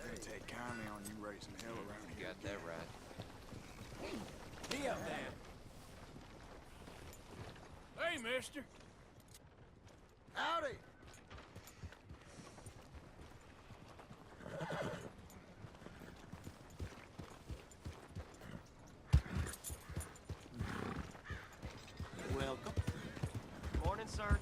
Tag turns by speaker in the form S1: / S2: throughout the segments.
S1: They take kindly on you raising hell around
S2: You
S1: here.
S2: got that right.
S3: Be up there.
S1: Hey, mister.
S3: Howdy. Welcome.
S2: Morning, sir.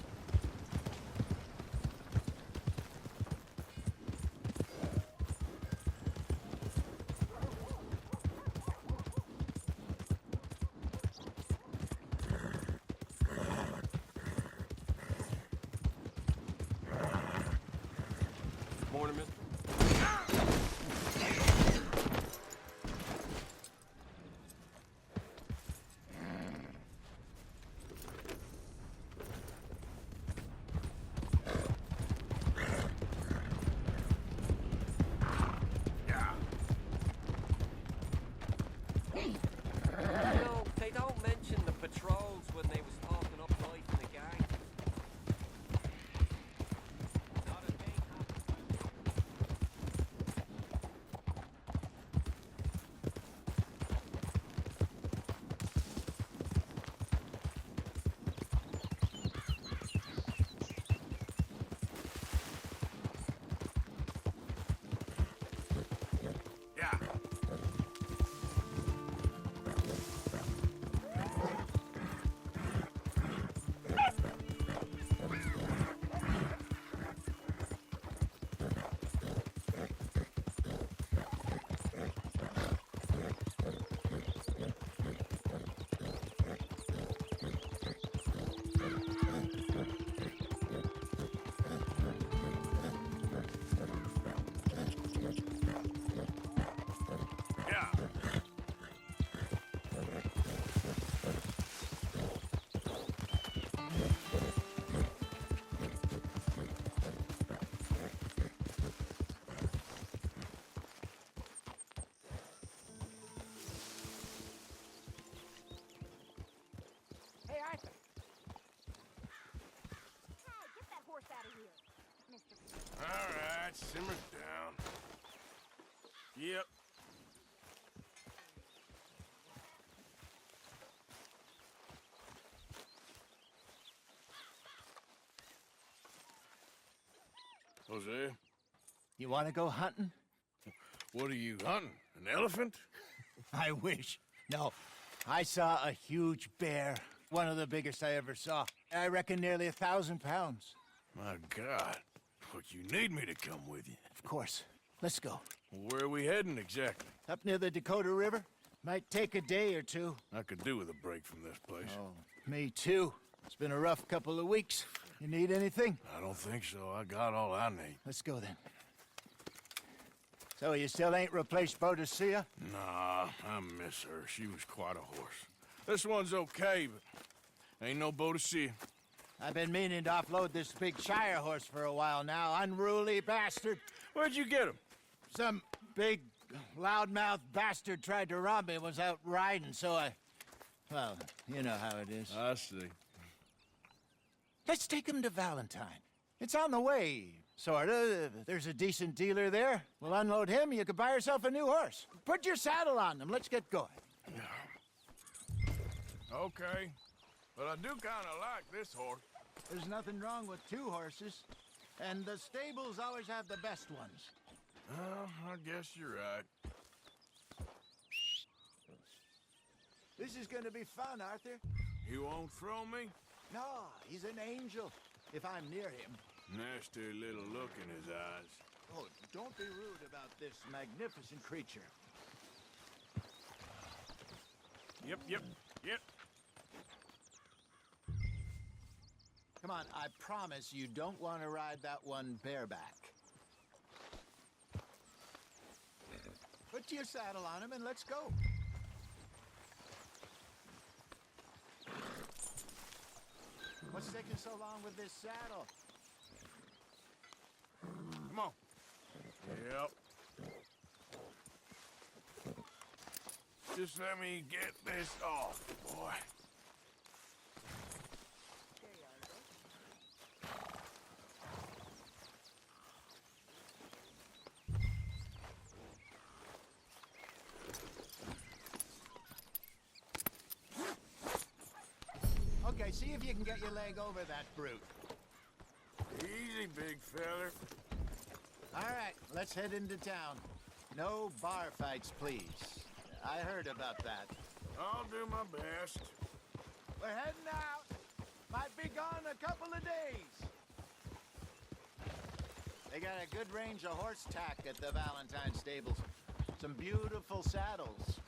S2: Morning, mister. You know, they don't mention the patrols when they was talking up life in the gang. Not a thing happened.
S1: Yeah. Yeah.
S4: Hey, Arthur. Hey, get that horse out of here, Mr.
S1: All right, simmer down. Yep. Jose,
S3: You want to go hunting?
S1: what are you hunting? An elephant?
S3: I wish. No. I saw a huge bear. One of the biggest I ever saw. I reckon nearly 1,000 pounds.
S1: My God. Look, you need me to come with you.
S3: Of course. Let's go.
S1: Where are we heading exactly?
S3: Up near the Dakota River. Might take a day or two.
S1: I could do with a break from this place.
S3: Oh, me too. It's been a rough couple of weeks. You need anything?
S1: I don't think so. I got all I need.
S3: Let's go then. So you still ain't replaced Boadicea?
S1: Nah, I miss her. She was quite a horse. This one's okay, but ain't no Boadicea.
S3: I've been meaning to offload this big Shire horse for a while now. Unruly bastard.
S1: Where'd you get him?
S3: Some big, loudmouth bastard tried to rob me and was out riding, so I... Well, you know how it is.
S1: I see.
S3: Let's take him to Valentine. It's on the way, sorta. There's a decent dealer there. We'll unload him, you could buy yourself a new horse. Put your saddle on him, let's get going.
S1: Okay. But I do kind of like this horse.
S3: There's nothing wrong with two horses. And the stables always have the best ones.
S1: Well, I guess you're right.
S3: This is gonna be fun, Arthur.
S1: You won't throw me?
S3: No, he's an angel. If I'm near him.
S1: Nasty little look in his eyes.
S3: Oh, don't be rude about this magnificent creature.
S1: Yep.
S3: Come on, I promise you don't want to ride that one bareback. Put your saddle on him and let's go. What's taking so long with this saddle?
S1: Come on. Yep. Just let me get this off, boy.
S3: Okay, see if you can get your leg over that brute.
S1: Easy, big feller.
S3: All right, let's head into town. No bar fights, please. I heard about that.
S1: I'll do my best.
S3: We're heading out. Might be gone a couple of days. They got a good range of horse tack at the Valentine stables. Some beautiful saddles.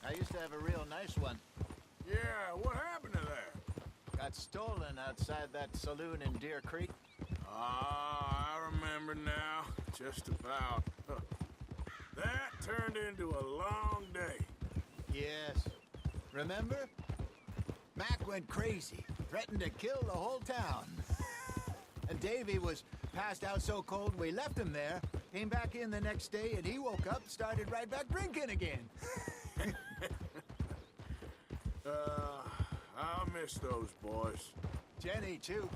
S3: I used to have a real nice one.
S1: Yeah, what happened to that?
S3: Got stolen outside that saloon in Deer Creek.
S1: Ah, I remember now. Just about. That turned into a long day.
S3: Yes. Remember? Mac went crazy, threatened to kill the whole town. And Davy was passed out so cold we left him there, came back in the next day, and he woke up, started right back drinking again.
S1: I'll miss those boys.
S3: Jenny, too.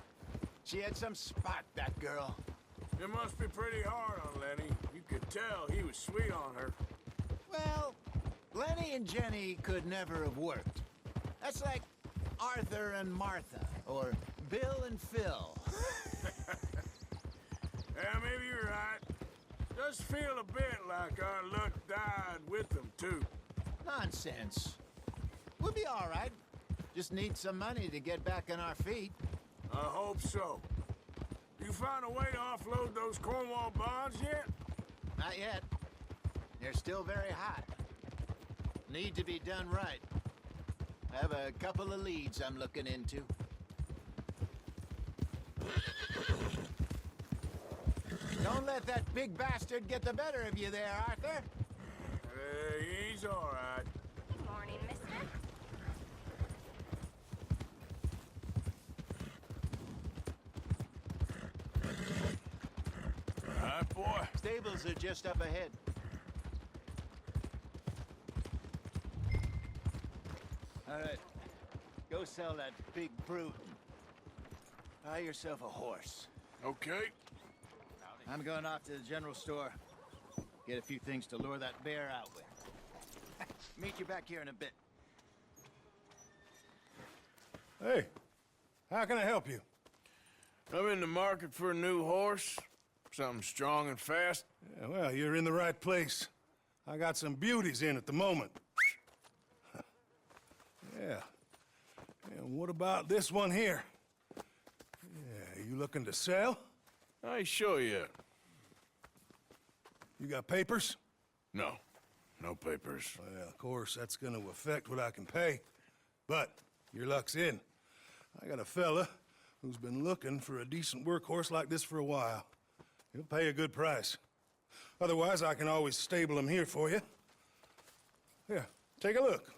S3: She had some spot, that girl.
S1: It must be pretty hard on Lenny. You could tell he was sweet on her.
S3: Well, Lenny and Jenny could never have worked. That's like Arthur and Martha, or Bill and Phil.
S1: Yeah, maybe you're right. Does feel a bit like our luck died with them, too.
S3: Nonsense. We'll be all right. Just need some money to get back on our feet.
S1: I hope so. You found a way to offload those Cornwall bonds yet?
S3: Not yet. They're still very hot. Need to be done right. I have a couple of leads I'm looking into. Don't let that big bastard get the better of you there, Arthur.
S1: He's all right.
S4: Good morning, mister.
S1: All right, boy.
S3: Stables are just up ahead. All right. Go sell that big brute. Buy yourself a horse.
S1: Okay.
S3: I'm going off to the general store. Get a few things to lure that bear out with. Meet you back here in a bit.
S5: Hey, how can I help you?
S1: I'm in the market for a new horse. Something strong and fast.
S5: Yeah, well, you're in the right place. I got some beauties in at the moment. Yeah. And what about this one here? Yeah, you looking to sell?
S1: I ain't sure yet.
S5: You got papers?
S1: No. No papers.
S5: Well, of course, that's gonna affect what I can pay. But your luck's in. I got a fella who's been looking for a decent workhorse like this for a while. He'll pay a good price. Otherwise, I can always stable him here for you. Here, take a look.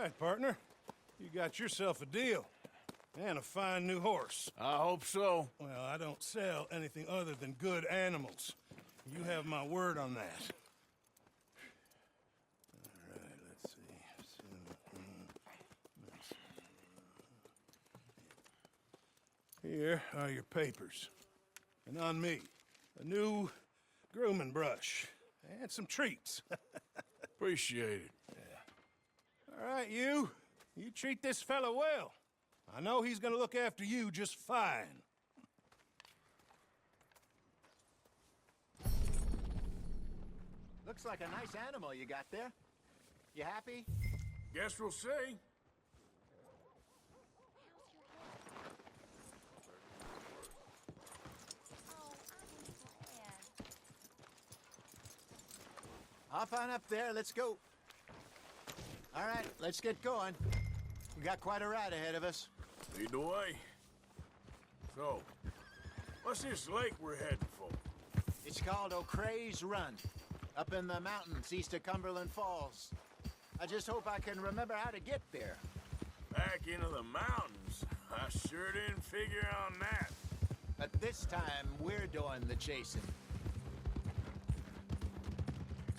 S5: right, partner. You got yourself a deal. And a fine new horse.
S1: I hope so.
S5: Well, I don't sell anything other than good animals. You have my word on that. All right, let's see. Here are your papers. And on me, a new grooming brush and some treats.
S1: Appreciate it.
S5: All right, you treat this fella well. I know he's gonna look after you just fine.
S3: Looks like a nice animal you got there. You happy?
S1: Guess we'll see.
S4: Oh, I'm glad.
S3: Hop on up there, let's go. All right, let's get going. We got quite a ride ahead of us.
S1: Lead the way. So, what's this lake we're heading for?
S3: It's called O'Creagh's Run, up in the mountains east of Cumberland Falls. I just hope I can remember how to get there.
S1: Back into the mountains? I sure didn't figure on that.
S3: But this time, we're doing the chasing.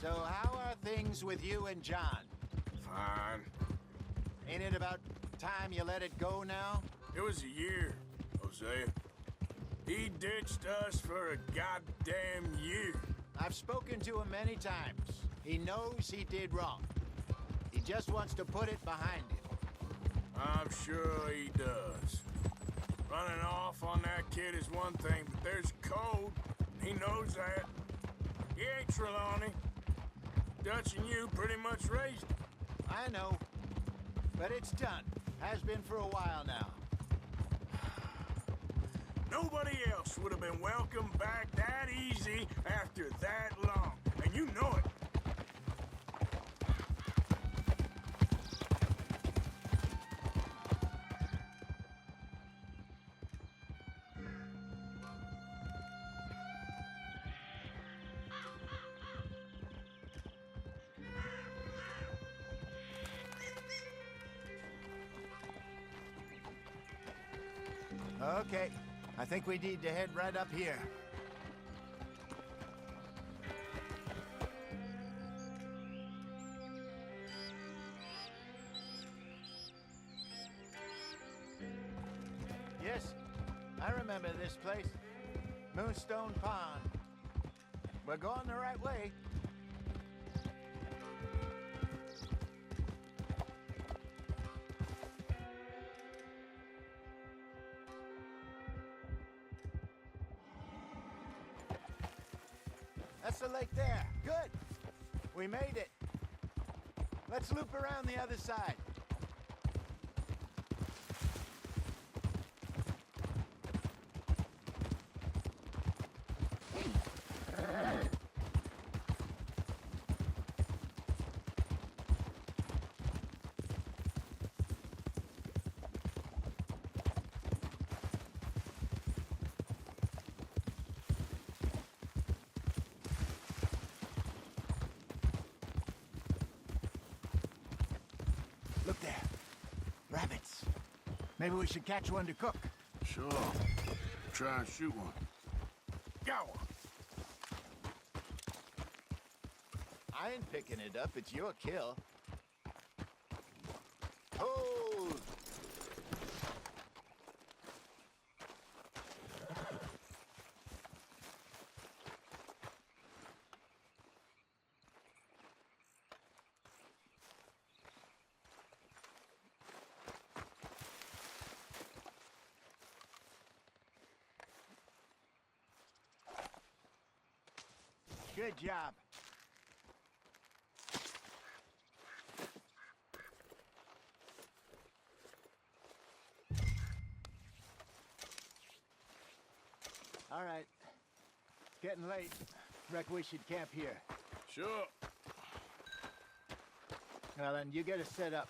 S3: So how are things with you and John?
S1: Fine.
S3: Ain't it about time you let it go now?
S1: It was a year, Hosea. He ditched us for a goddamn year.
S3: I've spoken to him many times. He knows he did wrong. He just wants to put it behind him.
S1: I'm sure he does. Running off on that kid is one thing, but there's code. He knows that. He ain't Trelawney. Dutch and you pretty much raised him.
S3: I know. But it's done. Has been for a while now.
S1: Nobody else would have been welcomed back that easy after that long. And you know it.
S3: Okay. I think we need to head right up here. Yes, I remember this place. Moonstone Pond. We're going the right way. That's the lake there. Good. We made it. Let's loop around the other side. Look there. Rabbits. Maybe we should catch one to cook.
S1: Sure. Try and shoot one. Got one.
S3: I ain't picking it up. It's your kill. Hold! Good job. All right. It's getting late. Reckon we should camp here.
S1: Sure.
S3: Well, then you get us set up.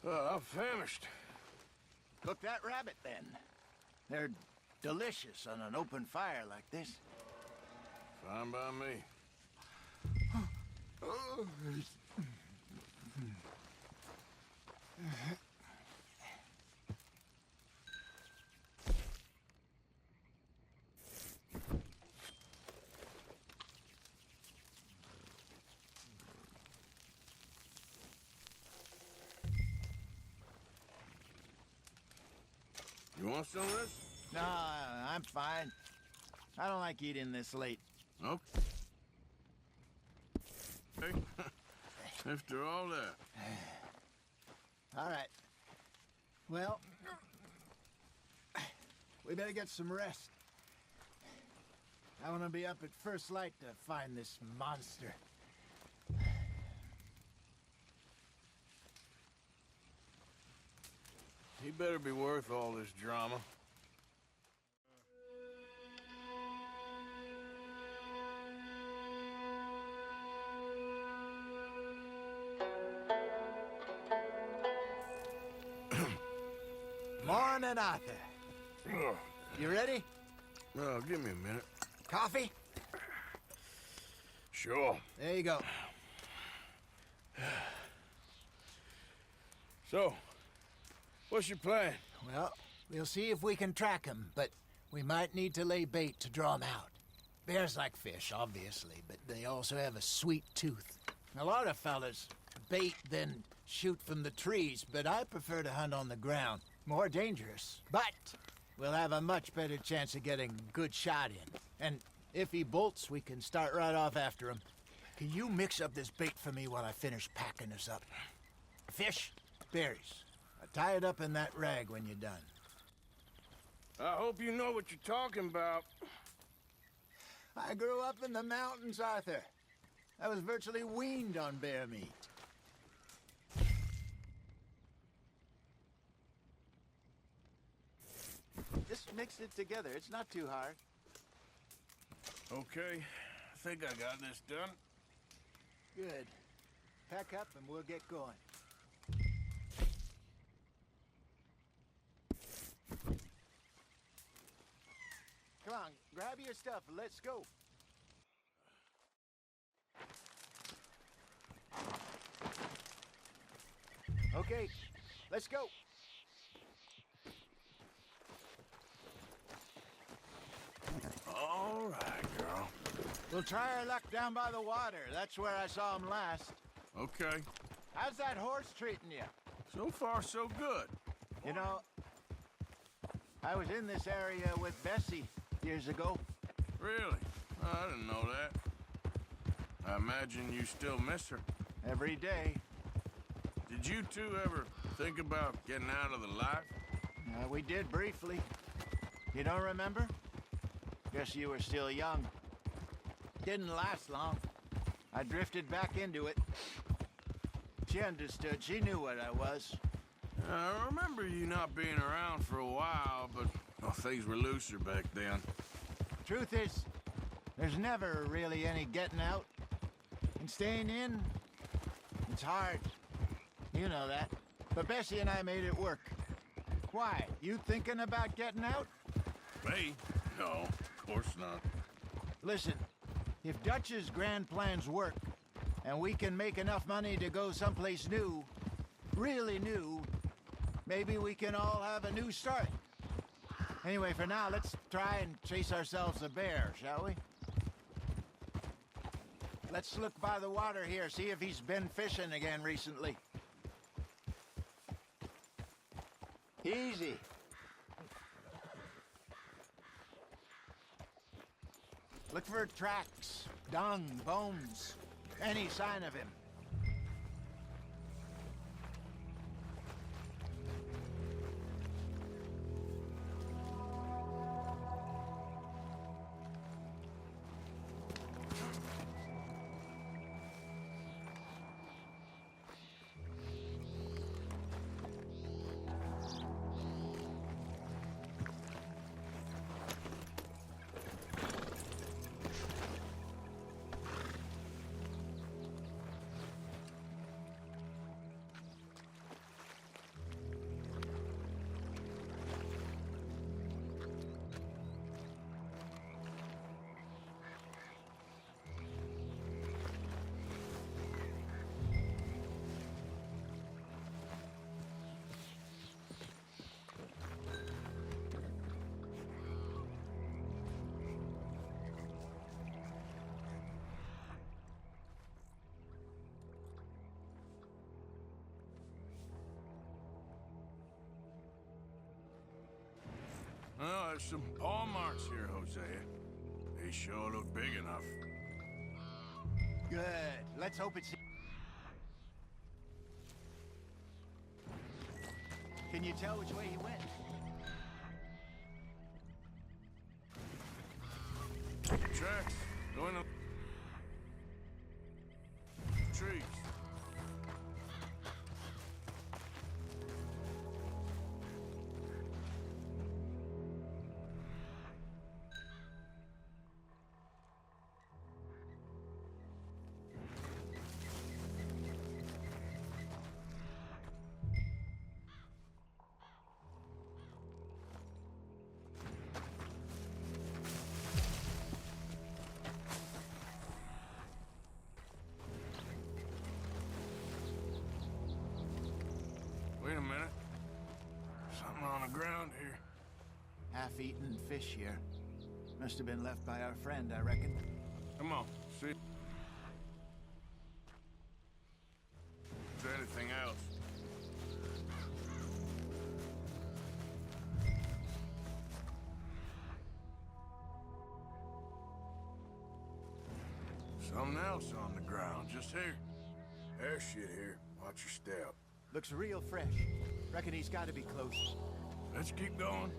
S1: I'm famished.
S3: Cook that rabbit, then. They're delicious on an open fire like this.
S1: Fine by me. You want some of this?
S3: No, I'm fine. I don't like eating this late.
S1: Okay. After all that.
S3: All right. Well, we better get some rest. I want to be up at first light to find this monster.
S1: He better be worth all this drama.
S3: Morning, Arthur. You ready?
S1: Well, give me a minute.
S3: Coffee?
S1: Sure.
S3: There you go.
S1: So, what's your plan?
S3: Well, we'll see if we can track him, but we might need to lay bait to draw him out. Bears like fish, obviously, but they also have a sweet tooth. A lot of fellas bait, then shoot from the trees, but I prefer to hunt on the ground. More dangerous, but we'll have a much better chance of getting a good shot in. And if he bolts, we can start right off after him. Can you mix up this bait for me while I finish packing this up? Fish, berries. Tie it up in that rag when you're done.
S1: I hope you know what you're talking about.
S3: I grew up in the mountains, Arthur. I was virtually weaned on bear meat. Just mix it together. It's not too hard.
S1: Okay, I think I got this done.
S3: Good. Pack up and we'll get going. Come on, grab your stuff and let's go. Okay, let's go.
S1: All right, girl.
S3: We'll try our luck down by the water. That's where I saw him last.
S1: Okay.
S3: How's that horse treating you?
S1: So far, so good.
S3: You know, I was in this area with Bessie years ago.
S1: Really? I didn't know that. I imagine you still miss her.
S3: Every day.
S1: Did you two ever think about getting out of the life?
S3: We did briefly. You don't remember? Guess you were still young. Didn't last long. I drifted back into it. She understood. She knew what I was.
S1: I remember you not being around for a while, but well, things were looser back then.
S3: Truth is, there's never really any getting out. And staying in, it's hard. You know that. But Bessie and I made it work. Why? You thinking about getting out?
S1: Me? No, of course not.
S3: Listen, if Dutch's grand plans work, and we can make enough money to go someplace new, really new, maybe we can all have a new start. Anyway, for now, let's try and chase ourselves a bear, shall we? Let's look by the water here, see if he's been fishing again recently. Easy. Look for tracks, dung, bones, any sign of him.
S1: there's some paw marks here, Hosea. They sure look big enough.
S3: Good. Let's hope it's... Can you tell which way he went?
S1: Tracks. Going up. Trees. Wait a minute. Something on the ground here.
S3: Half-eaten fish here. Must have been left by our friend, I reckon.
S1: Come on, see. Is there anything else? Something else on the ground, just here. There's shit here. Watch your step.
S3: Looks real fresh. Reckon he's got to be close.
S1: Let's keep going.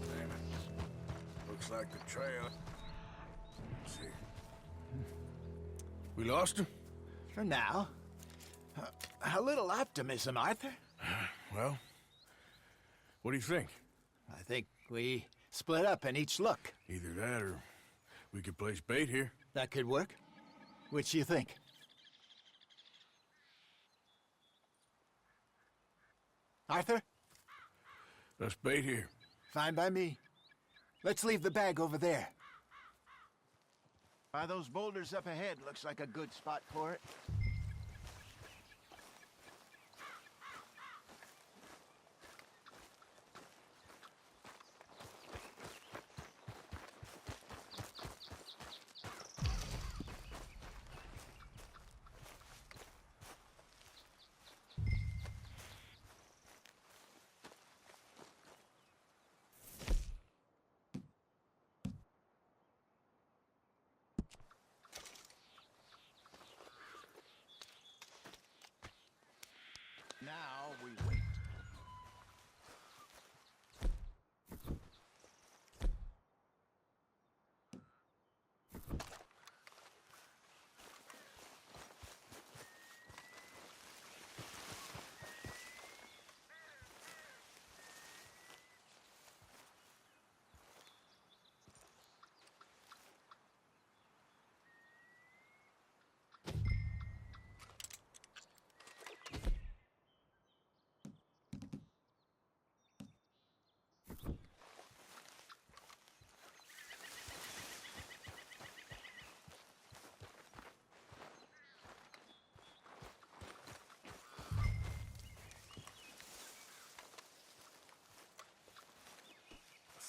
S1: Damn it. Looks like the trail. Let's see. We lost him?
S3: For now. A little optimism, Arthur.
S1: Well, what do you think?
S3: I think we split up and each look.
S1: Either that or we could place bait here.
S3: That could work. Which you think? Arthur?
S1: Let's bait here.
S3: Fine by me. Let's leave the bag over there. By those boulders up ahead, looks like a good spot for it. Now we wait.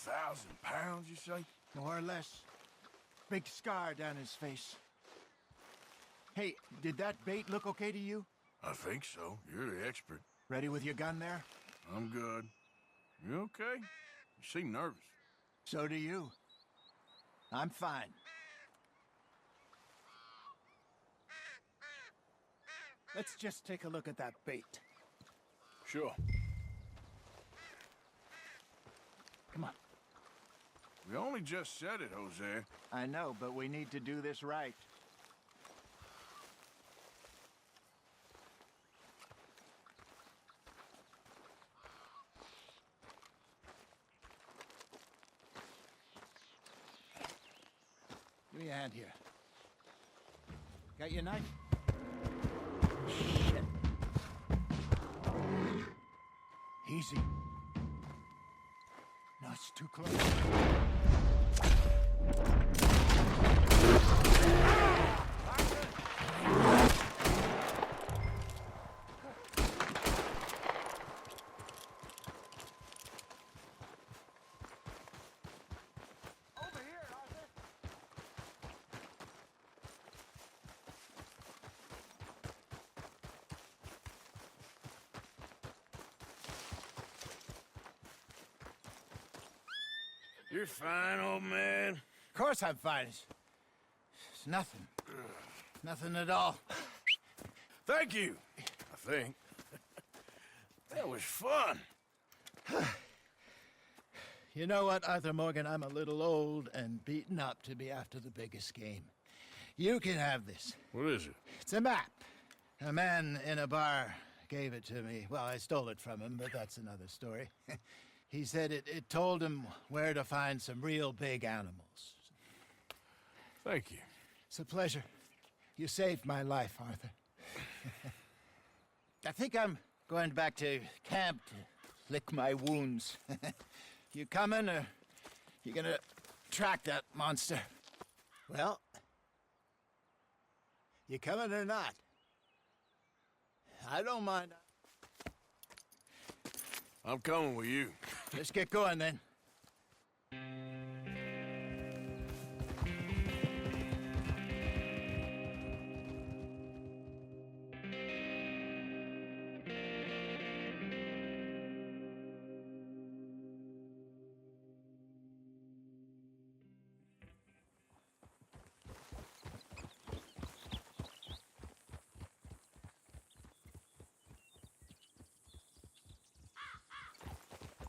S1: £1,000, you say?
S3: More or less. Big scar down his face. Hey, did that bait look okay to you?
S1: I think so. You're the expert.
S3: Ready with your gun there?
S1: I'm good. You okay? You seem nervous.
S3: So do you. I'm fine. Let's just take a look at that bait.
S1: Sure.
S3: Come on.
S1: We only just said it, Hosea.
S3: I know, but we need to do this right. Give me a hand here. Got your knife? Shit. Easy. No, it's too close.
S1: You're fine, old man.
S3: Of course I'm fine. It's nothing. Nothing at all.
S1: Thank you, I think. That was fun.
S3: You know what, Arthur Morgan? I'm a little old and beaten up to be after the biggest game. You can have this.
S1: What is it?
S3: It's a map. A man in a bar gave it to me. Well, I stole it from him, but that's another story. He said it told him where to find some real big animals.
S1: Thank you.
S3: It's a pleasure. You saved my life, Arthur. I think I'm going back to camp to lick my wounds. You coming, or you gonna track that monster? Well, you coming or not? I don't mind.
S1: I'm coming with you.
S3: Let's get going, then.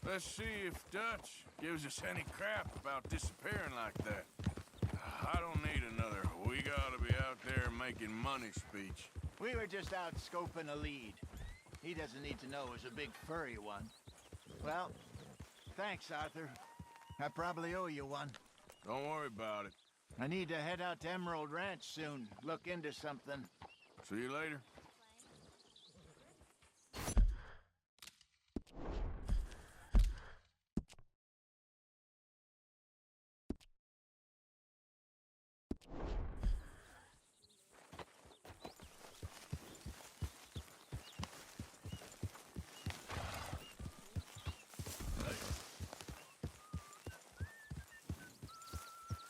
S1: Let's see if Dutch gives us any crap about disappearing like that. I don't need another "we gotta be out there making money" speech.
S3: We were just out scoping a lead. He doesn't need to know it was a big furry one. Well, thanks, Arthur. I probably owe you one.
S1: Don't worry about it.
S3: I need to head out to Emerald Ranch soon. Look into something.
S1: See you later.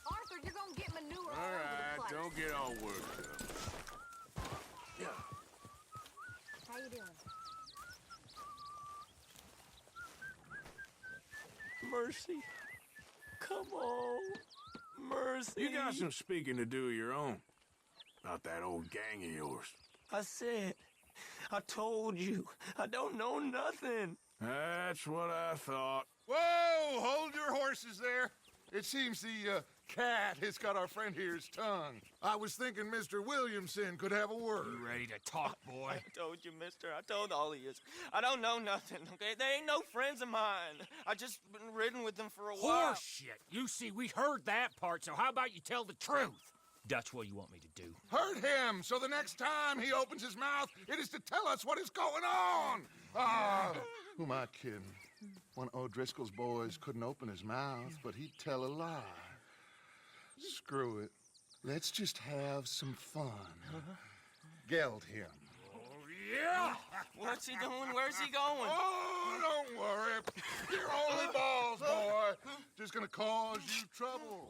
S4: Arthur, you're gonna get manure all
S1: All
S4: over
S1: right,
S4: the place.
S1: don't get all worked up.
S4: How you doing?
S2: Mercy. Come on. Mercy.
S1: You got some speaking to do of your own. About that old gang of yours.
S2: I said, I told you, I don't know nothing.
S1: That's what I thought.
S5: Whoa! Hold your horses there. It seems the cat has got our friend here's tongue. I was thinking Mr. Williamson could have a word.
S6: You ready to talk, boy?
S2: I told you, mister. I told all of you. I don't know nothing, okay? They ain't no friends of mine. I just been ridden with them for a while.
S6: Horseshit. You see, we heard that part, so how about you tell the truth? Dutch, what do you want me to do?
S5: Hurt him, so the next time he opens his mouth, it is to tell us what is going on. Ah, who am I kidding? One of O'Driscoll's boys couldn't open his mouth, but he'd tell a lie. Screw it. Let's just have some fun. Geld him.
S1: Yeah!
S2: What's he doing? Where's he going?
S5: Oh, don't worry. You're only balls, boy. Just gonna cause you trouble.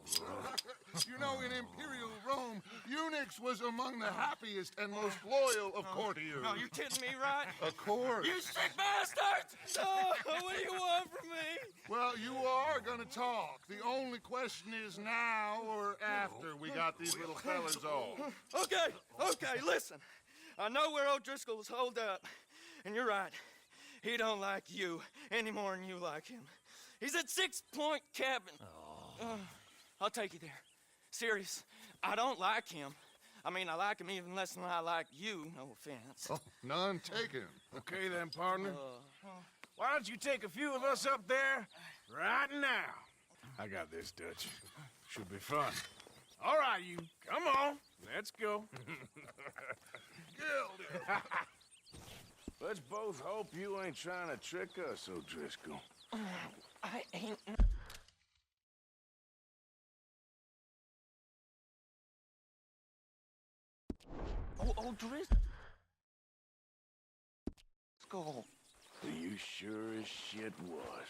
S5: You know, in Imperial Rome, eunuchs was among the happiest and most loyal of courtiers.
S2: Oh, you kidding me, right?
S5: Of course.
S2: You sick bastards! Oh, what do you want from me?
S5: Well, you are gonna talk. The only question is now or after we got these little fellas off.
S2: Okay, listen. I know where O'Driscoll's holed up, and you're right. He don't like you any more than you like him. He's at 6 Point Cabin. I'll take you there. Serious, I don't like him. I mean, I like him even less than I like you, no offense.
S5: Oh, none taken.
S1: Okay then, partner. Why don't you take a few of us up there right now? I got this, Dutch. Should be fun. All right, you. Come on. Let's go. Let's both hope you ain't trying to trick us, O'Driscoll.
S2: I ain't... O'Driscoll.
S1: You sure as shit was.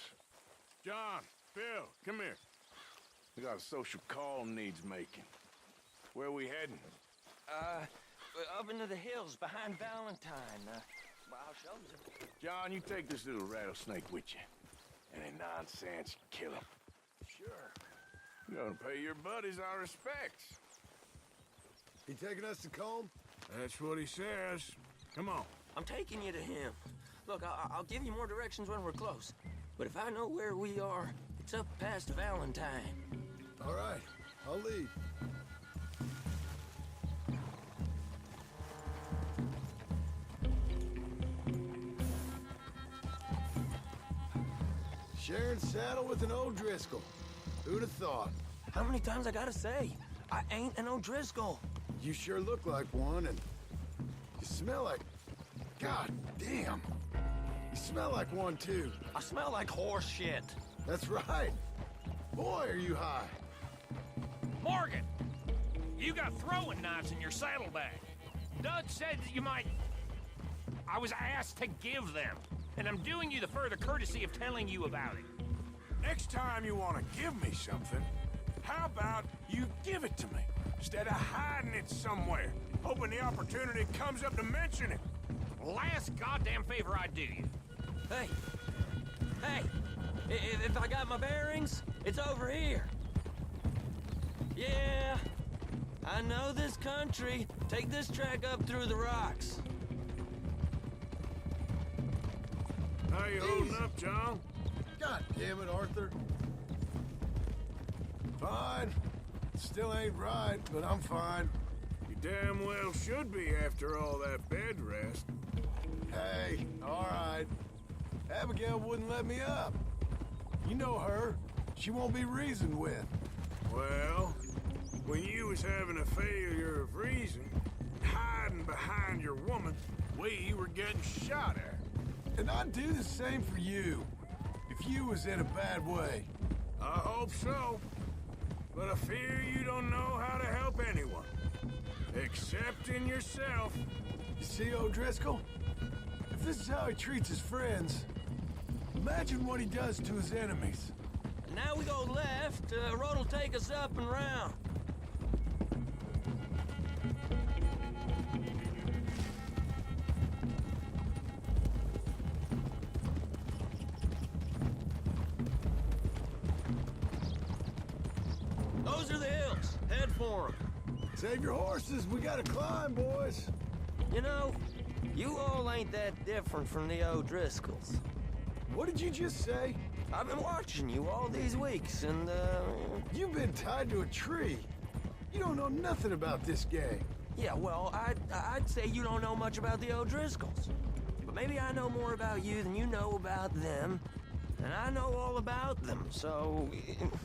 S1: John, Bill, come here. We got a social call needs making. Where are we heading?
S2: Up into the hills behind Valentine. Well, I'll show you.
S1: John, you take this little rattlesnake with you. Any nonsense, kill him. Sure. You're gonna pay your buddies our respects.
S7: He taking us to Combe?
S1: That's what he says. Come on.
S2: I'm taking you to him. Look, I'll give you more directions when we're close. But if I know where we are, it's up past Valentine.
S7: All right, I'll lead. Sharing saddle with an O'Driscoll. Who'd have thought?
S2: How many times I gotta say? I ain't an O'Driscoll.
S7: You sure look like one, and you smell like... God damn. You smell like one, too.
S2: I smell like horse shit.
S7: That's right. Boy, are you high.
S6: Morgan! You got throwing knives in your saddlebag. Dutch said that you might... I was asked to give them, and I'm doing you the further courtesy of telling you about it.
S1: Next time you want to give me something, how about you give it to me, instead of hiding it somewhere, hoping the opportunity comes up to mention it?
S6: Last goddamn favor I do you.
S2: Hey! Hey! If I got my bearings, it's over here. Yeah, I know this country. Take this track up through the rocks.
S1: How you holding up, John?
S7: God damn it, Arthur. Fine. Still ain't right, but I'm fine.
S1: You damn well should be after all that bed rest.
S7: Hey, all right. Abigail wouldn't let me up. You know her. She won't be reasoned with.
S1: Well, when you was having a failure of reason, hiding behind your woman, we were getting shot at.
S7: And I'd do the same for you, if you was in a bad way.
S1: I hope so. But I fear you don't know how to help anyone. Except in yourself.
S7: You see, O'Driscoll? If this is how he treats his friends, imagine what he does to his enemies.
S2: Now we go left. Road will take us up and round. Those are the hills. Head for them.
S7: Save your horses, we gotta climb, boys.
S2: You know, you all ain't that different from the O'Driscolls.
S7: What did you just say?
S2: I've been watching you all these weeks, and,
S7: You've been tied to a tree. You don't know nothing about this gang.
S2: yeah, well, I'd say you don't know much about the O'Driscolls. But maybe I know more about you than you know about them, and I know all about them, so...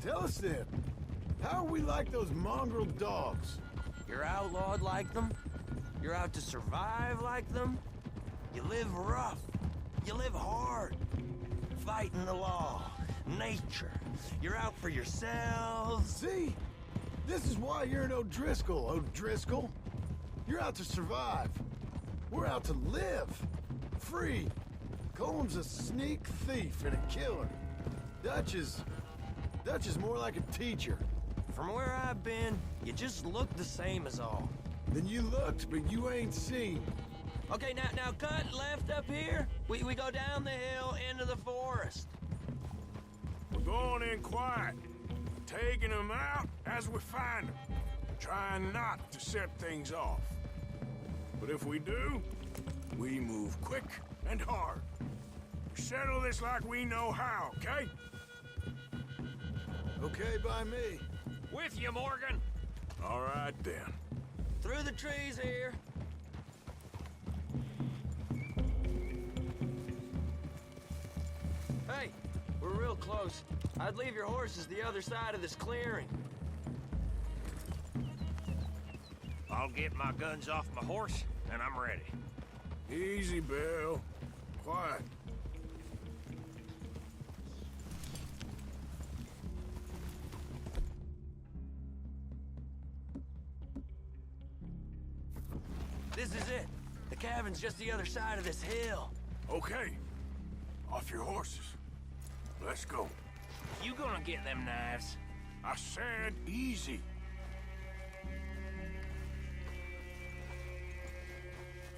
S7: Tell us then, how are we like those mongrel dogs?
S2: You're outlawed like them? You're out to survive like them? You live rough. You live hard. Fighting the law, nature. You're out for yourselves.
S7: See? This is why you're an O'Driscoll, O'Driscoll. You're out to survive. We're out to live. Free. Colm's a sneak thief and a killer. Dutch is more like a teacher.
S2: From where I've been, you just look the same as all.
S7: Then you looked, but you ain't seen.
S2: Okay, now cut left up here. We go down the hill into the forest.
S1: We're going in quiet, taking them out as we find them, trying not to set things off. But if we do, we move quick and hard. Settle this like we know how, okay?
S7: Okay by me.
S6: With you, Morgan.
S1: All right, then.
S2: Through the trees here. Hey, we're real close. I'd leave your horses the other side of this clearing.
S6: I'll get my guns off my horse, and I'm ready.
S1: Easy, Bill. Quiet.
S2: This is it. The cabin's just the other side of this hill.
S1: Okay. Off your horses. Let's go.
S6: You gonna get them knives?
S1: I said easy.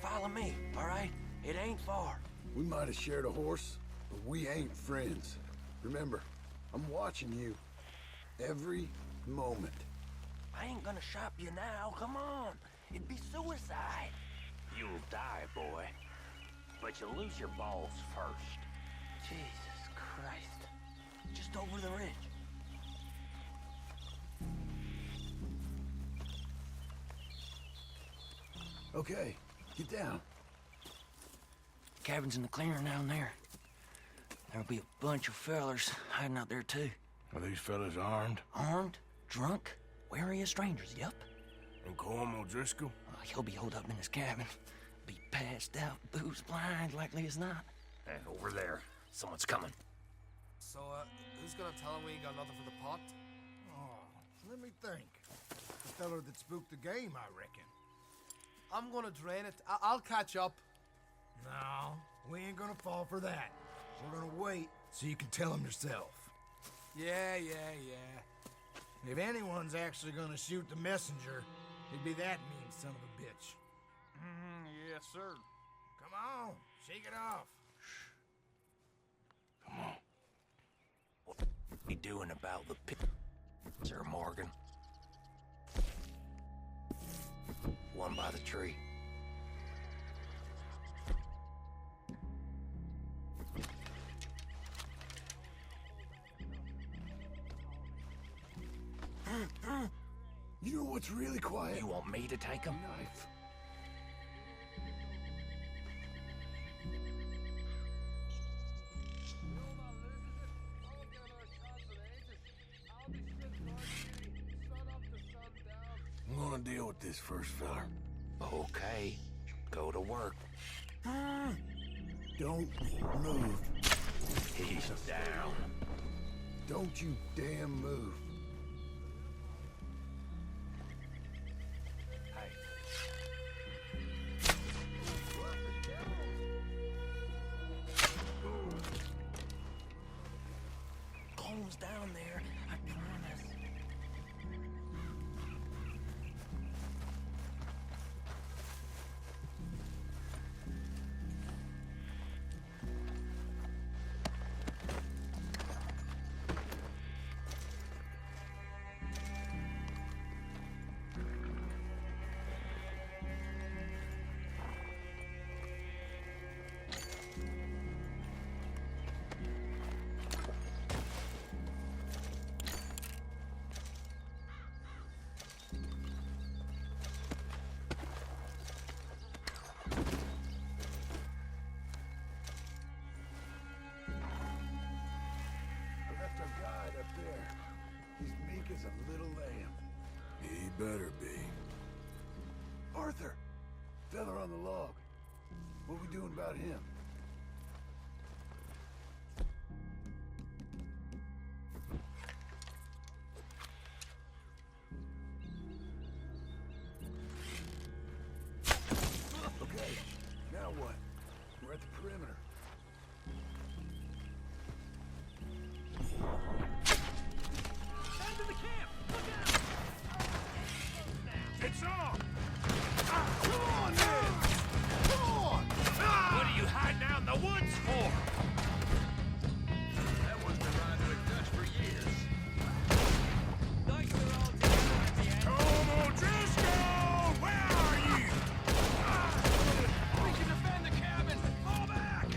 S2: Follow me, all right? It ain't far.
S7: We might have shared a horse, but we ain't friends. Remember, I'm watching you. Every moment.
S8: I ain't gonna shop you now, come on. It'd be suicide. You'll die, boy. But you'll lose your balls first. Jesus Christ. Just over the ridge.
S7: Okay, get down.
S8: Cabin's in the clearing down there. There'll be a bunch of fellers hiding out there, too.
S1: Are these fellas armed?
S8: Armed, drunk, wary of strangers, yup.
S1: And Colm O'Driscoll?
S8: He'll be holed up in his cabin. Be passed out, booze blind, likely as not.
S6: And over there, someone's coming.
S9: So, who's gonna tell him we ain't got nothing for the pot?
S7: Oh, let me think. The fella that spooked the game, I reckon.
S9: I'm gonna drain it. I'll catch up.
S7: No, we ain't gonna fall for that. We're gonna wait so you can tell him yourself.
S9: Yeah.
S7: If anyone's actually gonna shoot the messenger, it'd be that mean son of a bitch.
S2: Yes, sir.
S7: Come on, shake it off.
S8: What you doing about the pit, Sir Morgan? One by the tree.
S7: You know what's really quiet?
S8: You want me to take him?
S7: Knife.
S1: I'm gonna deal with this first, fella.
S8: Okay, go to work.
S7: Don't move.
S8: He's down.
S7: Don't you damn move.
S8: Combs down there, I promise.
S7: I left our guide up there. He's meek as a little lamb.
S1: He better be.
S7: Arthur! Feather on the log. What we doing about him? Okay, now what? We're at the perimeter.
S1: It's on!
S7: Come on, then! Come on!
S6: What are you hiding out in the woods for?
S2: That one's been riding with Dutch for years.
S1: Colm O'Driscoll! Where are you?
S2: We can defend the cabin! Fall back!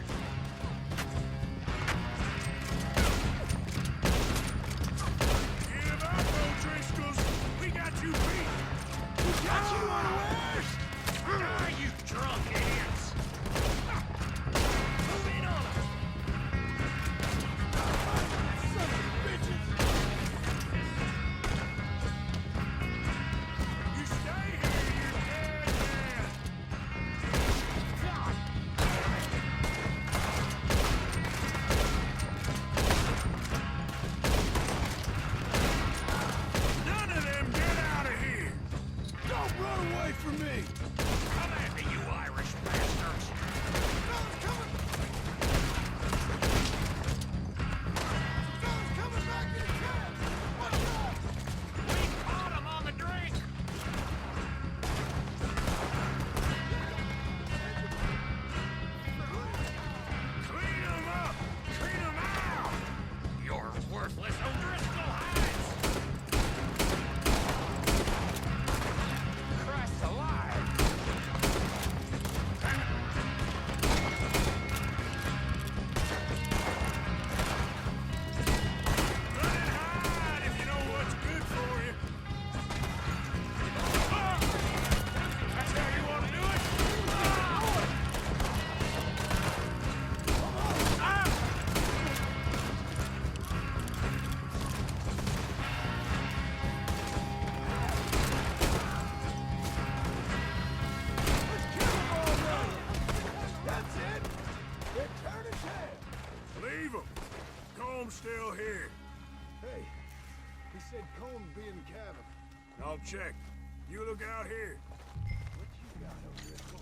S1: here.
S7: Hey, he said Combs be in the cabin.
S1: I'll check. You look out here.
S7: What you got, O'Driscoll?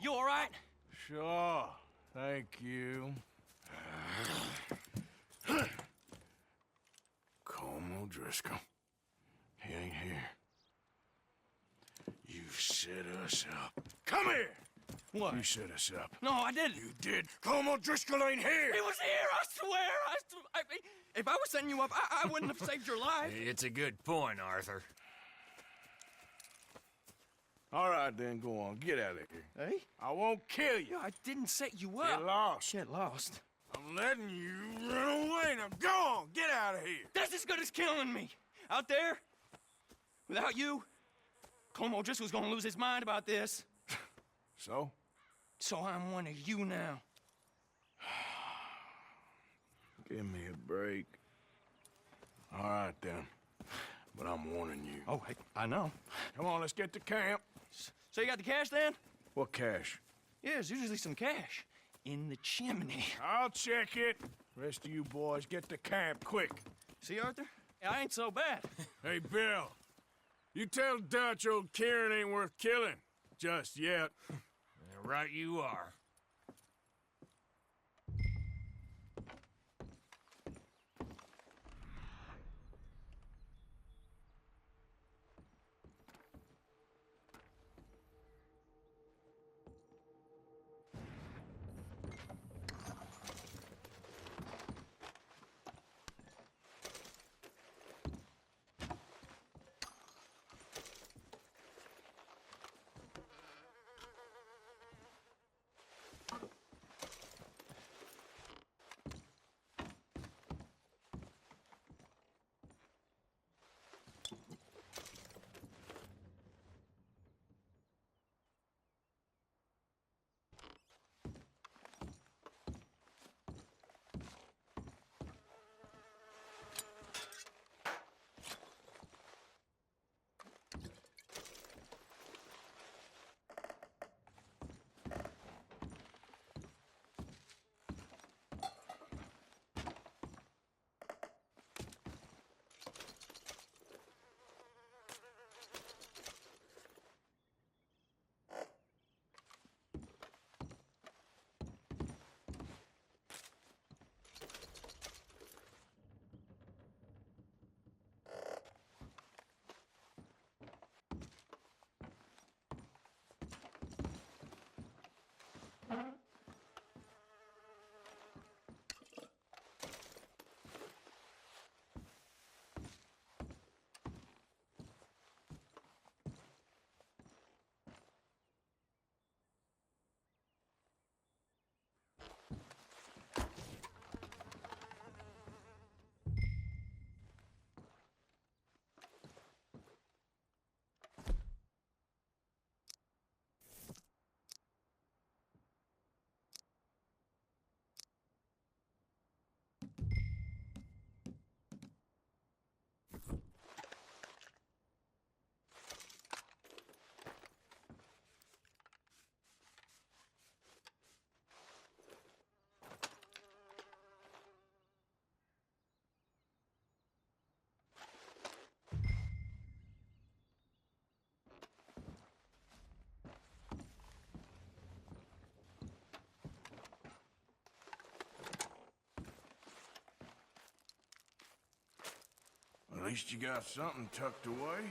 S2: You all right?
S1: Sure. Thank you. Colm O'Driscoll. He ain't here. You set us up. Come here!
S2: What?
S1: You set us up.
S2: No, I didn't.
S1: You did. Colm O'Driscoll ain't here!
S2: He was here, I swear. If I was setting you up, I wouldn't have saved your life.
S6: It's a good point, Arthur.
S1: All right, then, go on. Get out of here.
S2: Hey?
S1: I won't kill you.
S2: I didn't set you up.
S1: Get lost.
S2: Get lost.
S1: I'm letting you run away. Now go on. Get out of here.
S2: That's as good as killing me. Out there, without you, Colm O'Driscoll's gonna lose his mind about this.
S1: So?
S2: So I'm one of you now.
S1: Give me a break. All right, then. But I'm warning you.
S2: Oh, I know.
S1: Come on, let's get to camp.
S2: So you got the cash then?
S1: What cash?
S2: Yeah, there's usually some cash in the chimney.
S1: I'll check it. Rest of you boys, get to camp quick.
S2: See, Arthur? I ain't so bad.
S1: Hey, Bill. You tell Dutch old Kieran ain't worth killing. Just yet.
S6: Right you are.
S1: At least you got something tucked away.